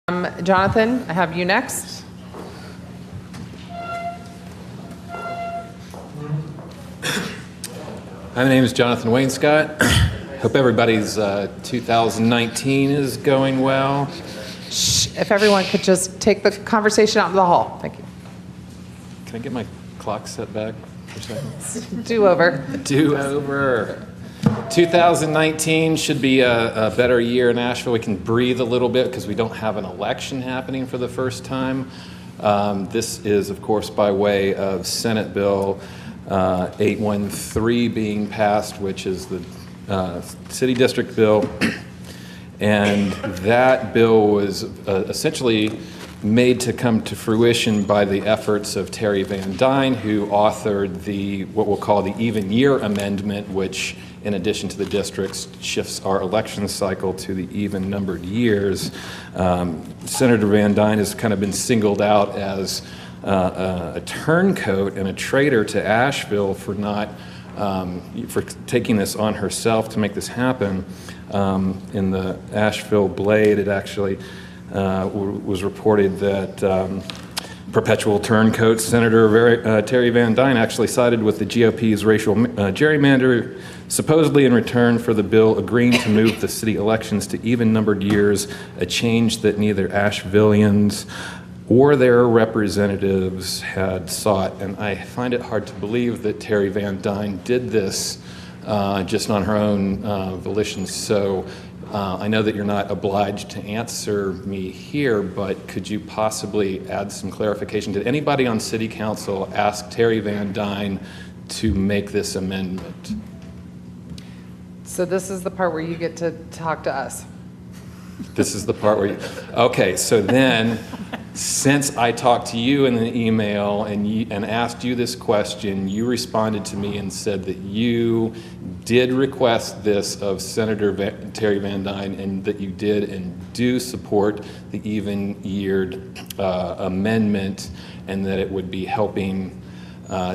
Jonathan, I have you next. My name is Jonathan Wainscott. Hope everybody's 2019 is going well. Shh, if everyone could just take the conversation out in the hall. Thank you. Can I get my clock set back for a second? Do over. Do over. 2019 should be a better year in Asheville. We can breathe a little bit because we don't have an election happening for the first time. This is, of course, by way of Senate Bill 813 being passed, which is the city district bill. And that bill was essentially made to come to fruition by the efforts of Terry Van Dyne, who authored what we'll call the even year amendment, which in addition to the districts shifts our election cycle to the even numbered years. Senator Van Dyne has kind of been singled out as a turncoat and a traitor to Asheville for for taking this on herself to make this happen. In the Asheville Blade, it actually was reported that perpetual turncoat Senator Terry Van Dyne actually sided with the GOP's racial gerrymander, supposedly in return for the bill agreeing to move the city elections to even-numbered years, a change that neither Ashevilleans or their representatives had sought. And I find it hard to believe that Terry Van Dyne did this just on her own volition. So I know that you're not obliged to answer me here, but could you possibly add some clarification? Did anybody on City Council ask Terry Van Dyne to make this amendment? So this is the part where you get to talk to us. This is the part where okay, so then, since I talked to you in the email and asked you this question, you responded to me and said that you did request this of Senator Terry Van Dyne and that you did and do support the even-yeared amendment and that it would be helping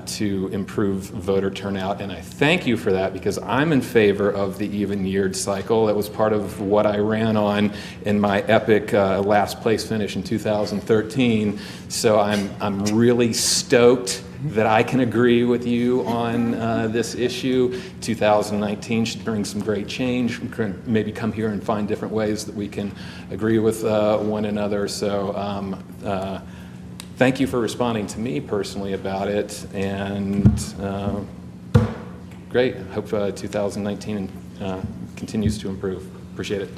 to improve voter turnout. And I thank you for that because I'm in favor of the even-yeared cycle. That was part of what I ran on in my epic last place finish in 2013. So I'm really stoked that I can agree with you on this issue. 2019 should bring some great change. We can maybe come here and find different ways that we can agree with one another. So thank you for responding to me personally about it, and great. Hope 2019 continues to improve. Appreciate it.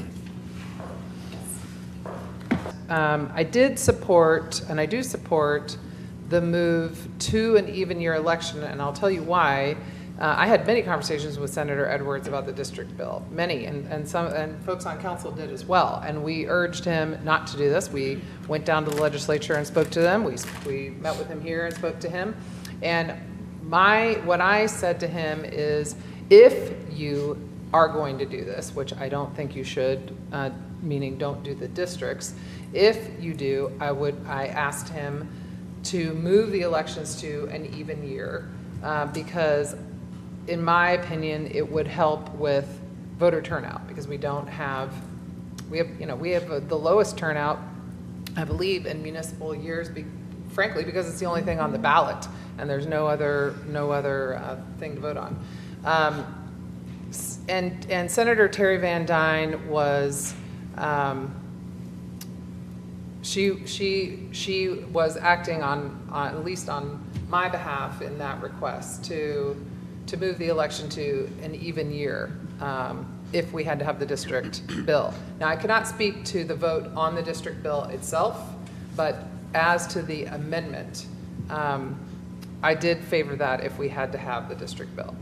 I did support, and I do support, the move to an even year election, and I'll tell you why. I had many conversations with Senator Edwards about the district bill, many, and folks on council did as well. And we urged him not to do this. We went down to the legislature and spoke to them. We met with him here and spoke to him. And what I said to him is, if you are going to do this, which I don't think you should, meaning don't do the districts. If you do, I asked him to move the elections to an even year because, in my opinion, it would help with voter turnout because we have the lowest turnout, I believe, in municipal years, frankly, because it's the only thing on the ballot and there's no other thing to vote on. And Senator Terry Van Dyne was, she was acting on at least on my behalf in that request to move the election to an even year if we had to have the district bill. Now, I cannot speak to the vote on the district bill itself, but as to the amendment, I did favor that if we had to have the district bill.